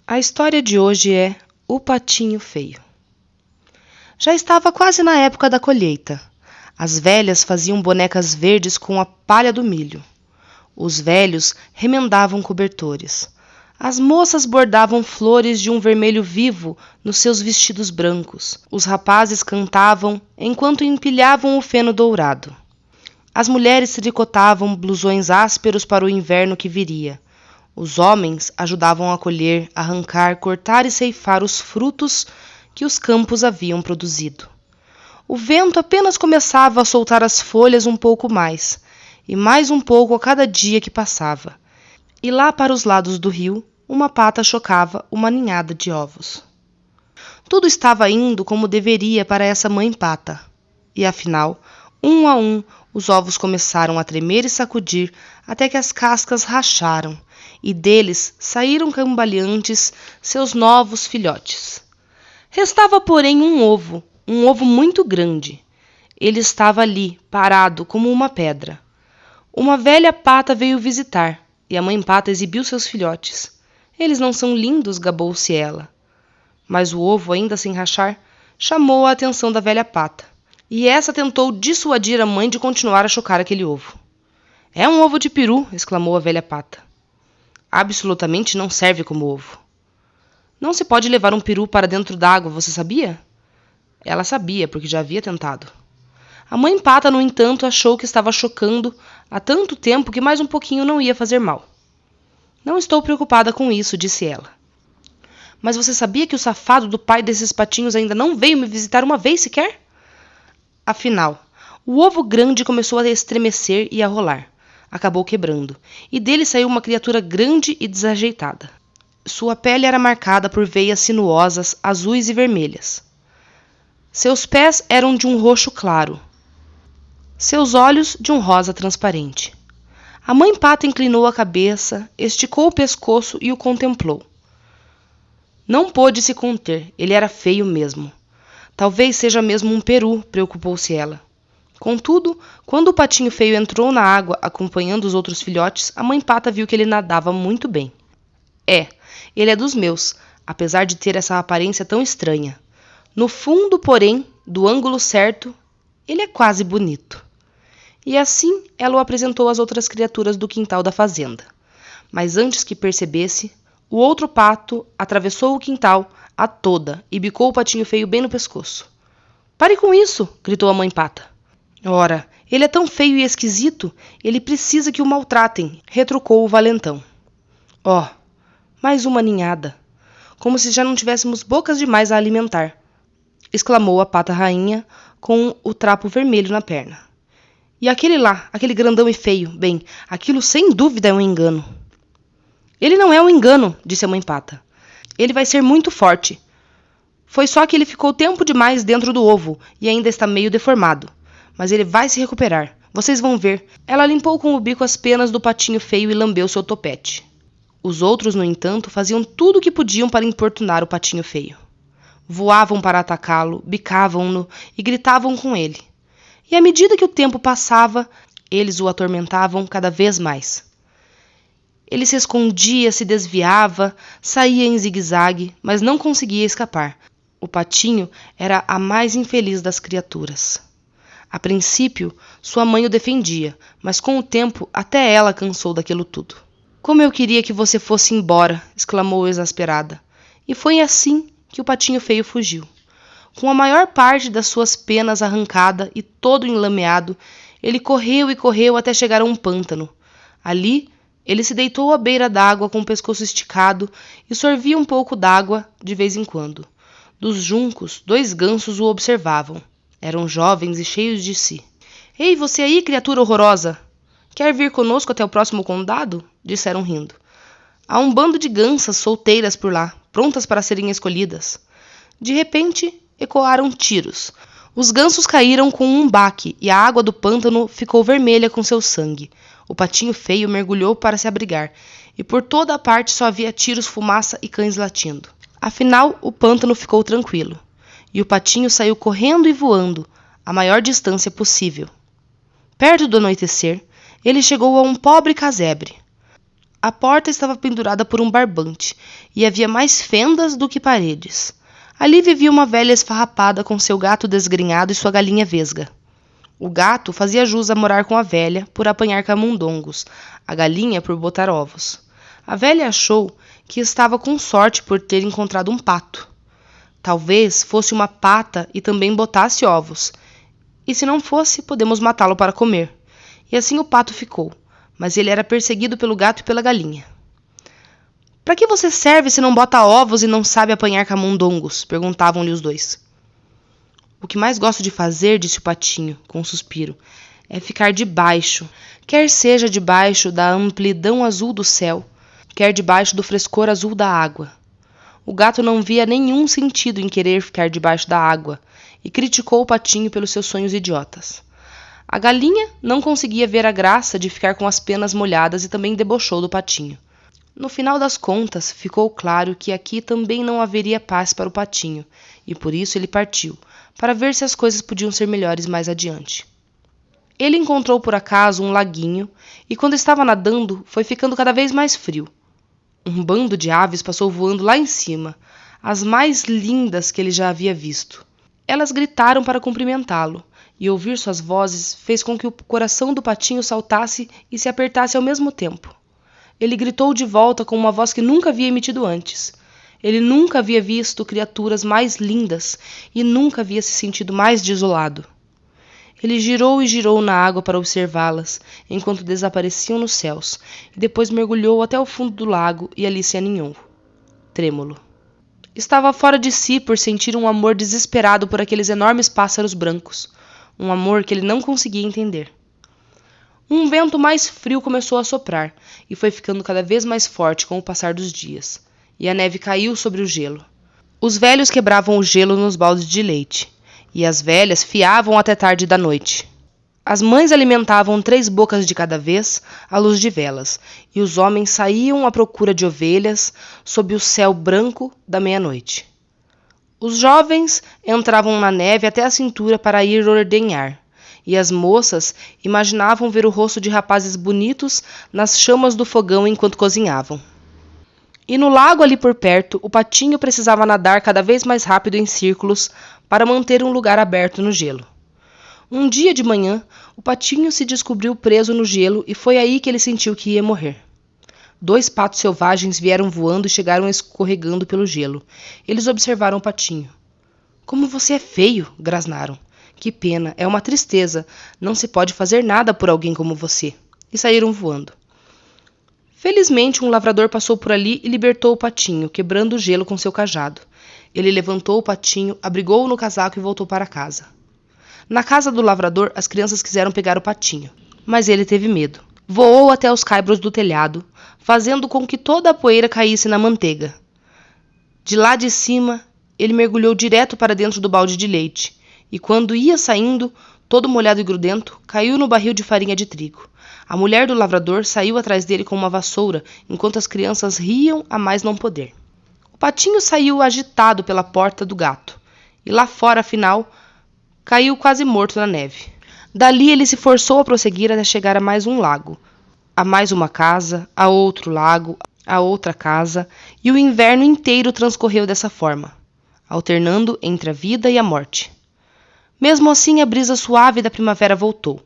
A história de hoje é O Patinho Feio. Já estava quase na época da colheita. As velhas faziam bonecas verdes com a palha do milho. Os velhos remendavam cobertores. As moças bordavam flores de um vermelho vivo nos seus vestidos brancos. Os rapazes cantavam enquanto empilhavam o feno dourado. As mulheres tricotavam blusões ásperos para o inverno que viria. Os homens ajudavam a colher, arrancar, cortar e ceifar os frutos que os campos haviam produzido. O vento apenas começava a soltar as folhas um pouco mais, e mais um pouco a cada dia que passava. E lá para os lados do rio, uma pata chocava uma ninhada de ovos. Tudo estava indo como deveria para essa mãe pata. E afinal, um a um, os ovos começaram a tremer e sacudir até que as cascas racharam, e deles saíram cambaleantes seus novos filhotes. Restava, porém, um ovo muito grande. Ele estava ali, parado como uma pedra. Uma velha pata veio visitar, e a mãe pata exibiu seus filhotes. Eles não são lindos, gabou-se ela. Mas o ovo, ainda sem rachar, chamou a atenção da velha pata, e essa tentou dissuadir a mãe de continuar a chocar aquele ovo. É um ovo de peru, exclamou a velha pata. Absolutamente não serve como ovo. Não se pode levar um peru para dentro d'água, você sabia? Ela sabia, porque já havia tentado. A mãe pata, no entanto, achou que estava chocando há tanto tempo que mais um pouquinho não ia fazer mal. Não estou preocupada com isso, disse ela. Mas você sabia que o safado do pai desses patinhos ainda não veio me visitar uma vez sequer? Afinal, o ovo grande começou a estremecer e a rolar. Acabou quebrando, e dele saiu uma criatura grande e desajeitada. Sua pele era marcada por veias sinuosas, azuis e vermelhas. Seus pés eram de um roxo claro. Seus olhos de um rosa transparente. A mãe pata inclinou a cabeça, esticou o pescoço e o contemplou. Não pôde se conter, ele era feio mesmo. Talvez seja mesmo um peru, preocupou-se ela. Contudo, quando o patinho feio entrou na água acompanhando os outros filhotes, a mãe pata viu que ele nadava muito bem. Ele é dos meus, apesar de ter essa aparência tão estranha. No fundo, porém, do ângulo certo, ele é quase bonito. E assim ela o apresentou às outras criaturas do quintal da fazenda. Mas antes que percebesse, o outro pato atravessou o quintal a toda e bicou o patinho feio bem no pescoço. Pare com isso, gritou a mãe pata. Ora, ele é tão feio e esquisito, ele precisa que o maltratem, retrucou o valentão. Mais uma ninhada. Como se já não tivéssemos bocas demais a alimentar, exclamou a pata rainha com o trapo vermelho na perna. E aquele lá, aquele grandão e feio, bem, aquilo sem dúvida é um engano. Ele não é um engano, disse a mãe pata. Ele vai ser muito forte. Foi só que ele ficou tempo demais dentro do ovo e ainda está meio deformado. Mas ele vai se recuperar. Vocês vão ver. Ela limpou com o bico as penas do patinho feio e lambeu seu topete. Os outros, no entanto, faziam tudo o que podiam para importunar o patinho feio. Voavam para atacá-lo, bicavam-no e gritavam com ele. E à medida que o tempo passava, eles o atormentavam cada vez mais. Ele se escondia, se desviava, saía em zigue-zague, mas não conseguia escapar. O patinho era a mais infeliz das criaturas. A princípio, sua mãe o defendia, mas com o tempo até ela cansou daquilo tudo. Como eu queria que você fosse embora, exclamou exasperada. E foi assim que o patinho feio fugiu. Com a maior parte das suas penas arrancada e todo enlameado, ele correu e correu até chegar a um pântano. Ali, ele se deitou à beira d'água com o pescoço esticado e sorvia um pouco d'água de vez em quando. Dos juncos, 2 gansos o observavam. Eram jovens e cheios de si. Ei, você aí, criatura horrorosa! Quer vir conosco até o próximo condado? Disseram rindo. Há um bando de gansas solteiras por lá, prontas para serem escolhidas. De repente, ecoaram tiros. Os gansos caíram com um baque e a água do pântano ficou vermelha com seu sangue. O patinho feio mergulhou para se abrigar, e por toda a parte só havia tiros, fumaça e cães latindo. Afinal, o pântano ficou tranquilo, e o patinho saiu correndo e voando, a maior distância possível. Perto do anoitecer, ele chegou a um pobre casebre. A porta estava pendurada por um barbante, e havia mais fendas do que paredes. Ali vivia uma velha esfarrapada com seu gato desgrenhado e sua galinha vesga. O gato fazia jus a morar com a velha por apanhar camundongos, a galinha por botar ovos. A velha achou que estava com sorte por ter encontrado um pato. Talvez fosse uma pata e também botasse ovos. E se não fosse, podemos matá-lo para comer. E assim o pato ficou, mas ele era perseguido pelo gato e pela galinha. Para que você serve se não bota ovos e não sabe apanhar camundongos? Perguntavam-lhe os dois. O que mais gosto de fazer, disse o patinho, com um suspiro, é ficar debaixo, quer seja debaixo da amplidão azul do céu, quer debaixo do frescor azul da água. O gato não via nenhum sentido em querer ficar debaixo da água e criticou o patinho pelos seus sonhos idiotas. A galinha não conseguia ver a graça de ficar com as penas molhadas e também debochou do patinho. No final das contas, ficou claro que aqui também não haveria paz para o patinho, e por isso ele partiu, para ver se as coisas podiam ser melhores mais adiante. Ele encontrou por acaso um laguinho, e quando estava nadando, foi ficando cada vez mais frio. Um bando de aves passou voando lá em cima, as mais lindas que ele já havia visto. Elas gritaram para cumprimentá-lo, e ouvir suas vozes fez com que o coração do patinho saltasse e se apertasse ao mesmo tempo. Ele gritou de volta com uma voz que nunca havia emitido antes. Ele nunca havia visto criaturas mais lindas e nunca havia se sentido mais desolado. Ele girou e girou na água para observá-las, enquanto desapareciam nos céus, e depois mergulhou até o fundo do lago e ali se aninhou, trêmulo. Estava fora de si por sentir um amor desesperado por aqueles enormes pássaros brancos, um amor que ele não conseguia entender. Um vento mais frio começou a soprar, e foi ficando cada vez mais forte com o passar dos dias, e a neve caiu sobre o gelo. Os velhos quebravam o gelo nos baldes de leite, e as velhas fiavam até tarde da noite. As mães alimentavam 3 bocas de cada vez à luz de velas, e os homens saíam à procura de ovelhas sob o céu branco da meia-noite. Os jovens entravam na neve até a cintura para ir ordenhar, e as moças imaginavam ver o rosto de rapazes bonitos nas chamas do fogão enquanto cozinhavam. E no lago ali por perto, o patinho precisava nadar cada vez mais rápido em círculos para manter um lugar aberto no gelo. Um dia de manhã, o patinho se descobriu preso no gelo e foi aí que ele sentiu que ia morrer. 2 patos selvagens vieram voando e chegaram escorregando pelo gelo. Eles observaram o patinho. — Como você é feio! — grasnaram. — Que pena, é uma tristeza. Não se pode fazer nada por alguém como você. E saíram voando. Felizmente, um lavrador passou por ali e libertou o patinho, quebrando o gelo com seu cajado. Ele levantou o patinho, abrigou-o no casaco e voltou para casa. Na casa do lavrador, as crianças quiseram pegar o patinho, mas ele teve medo. Voou até os caibros do telhado, fazendo com que toda a poeira caísse na manteiga. De lá de cima, ele mergulhou direto para dentro do balde de leite, e quando ia saindo, todo molhado e grudento, caiu no barril de farinha de trigo. A mulher do lavrador saiu atrás dele com uma vassoura, enquanto as crianças riam a mais não poder. O patinho saiu agitado pela porta do gato, e lá fora, afinal, caiu quase morto na neve. Dali ele se forçou a prosseguir até chegar a mais um lago, a mais uma casa, a outro lago, a outra casa, e o inverno inteiro transcorreu dessa forma, alternando entre a vida e a morte. Mesmo assim, a brisa suave da primavera voltou.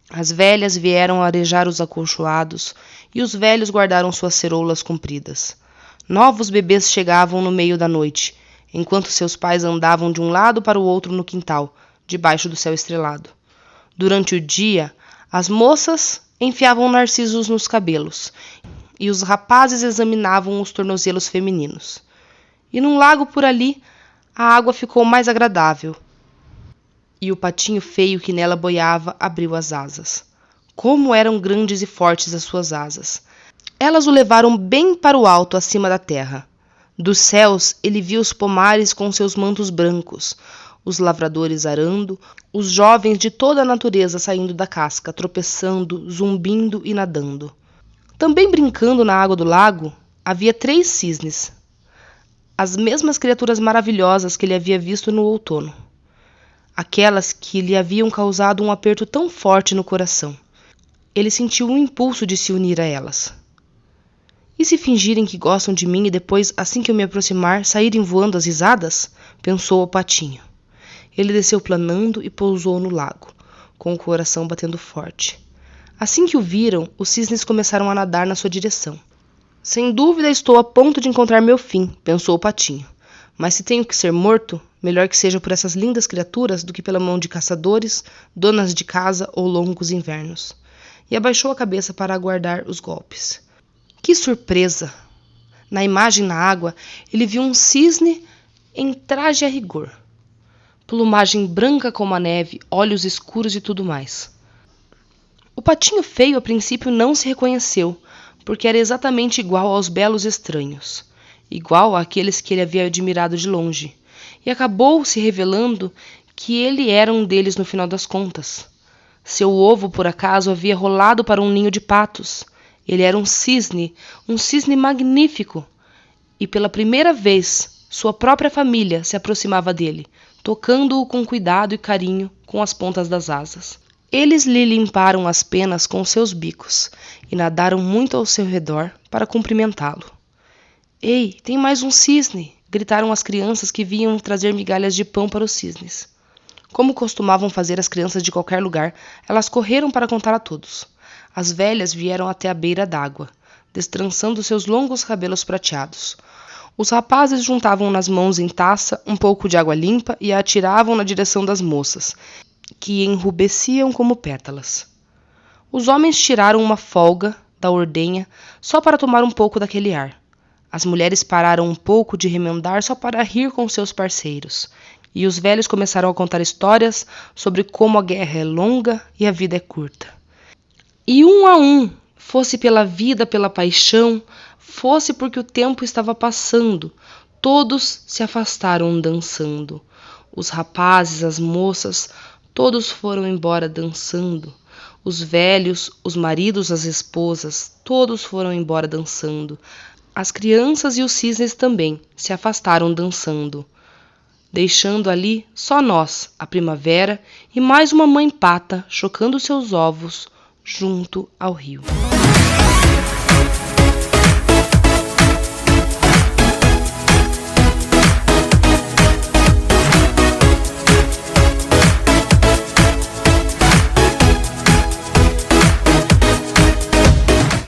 As velhas vieram arejar os acolchoados, e os velhos guardaram suas ceroulas compridas. Novos bebês chegavam no meio da noite, enquanto seus pais andavam de um lado para o outro no quintal, debaixo do céu estrelado. Durante o dia, as moças enfiavam narcisos nos cabelos, e os rapazes examinavam os tornozelos femininos. E num lago por ali, a água ficou mais agradável, e o patinho feio que nela boiava abriu as asas. Como eram grandes e fortes as suas asas! Elas o levaram bem para o alto, acima da terra. Dos céus ele viu os pomares com seus mantos brancos, os lavradores arando, os jovens de toda a natureza saindo da casca, tropeçando, zumbindo e nadando. Também brincando na água do lago, havia 3 cisnes, as mesmas criaturas maravilhosas que ele havia visto no outono. Aquelas que lhe haviam causado um aperto tão forte no coração. Ele sentiu um impulso de se unir a elas. E se fingirem que gostam de mim e depois, assim que eu me aproximar, saírem voando as risadas? Pensou o patinho. Ele desceu planando e pousou no lago, com o coração batendo forte. Assim que o viram, os cisnes começaram a nadar na sua direção. Sem dúvida estou a ponto de encontrar meu fim, pensou o patinho. Mas se tenho que ser morto, melhor que seja por essas lindas criaturas do que pela mão de caçadores, donas de casa ou longos invernos. E abaixou a cabeça para aguardar os golpes. Que surpresa! Na imagem na água, ele viu um cisne em traje a rigor. Plumagem branca como a neve, olhos escuros e tudo mais. O patinho feio a princípio não se reconheceu, porque era exatamente igual aos belos estranhos, igual àqueles que ele havia admirado de longe, e acabou se revelando que ele era um deles no final das contas. Seu ovo, por acaso, havia rolado para um ninho de patos. Ele era um cisne magnífico, e pela primeira vez sua própria família se aproximava dele, tocando-o com cuidado e carinho com as pontas das asas. Eles lhe limparam as penas com seus bicos e nadaram muito ao seu redor para cumprimentá-lo. Ei, tem mais um cisne! Gritaram as crianças que vinham trazer migalhas de pão para os cisnes. Como costumavam fazer as crianças de qualquer lugar, elas correram para contar a todos. As velhas vieram até a beira d'água, destrançando seus longos cabelos prateados. Os rapazes juntavam nas mãos em taça um pouco de água limpa e a atiravam na direção das moças, que enrubesciam como pétalas. Os homens tiraram uma folga da ordenha só para tomar um pouco daquele ar. As mulheres pararam um pouco de remendar só para rir com seus parceiros. E os velhos começaram a contar histórias sobre como a guerra é longa e a vida é curta. E um a um, fosse pela vida, pela paixão, fosse porque o tempo estava passando, todos se afastaram dançando. Os rapazes, as moças, todos foram embora dançando. Os velhos, os maridos, as esposas, todos foram embora dançando. As crianças e os cisnes também se afastaram dançando, deixando ali só nós, a primavera, e mais uma mãe pata chocando seus ovos junto ao rio.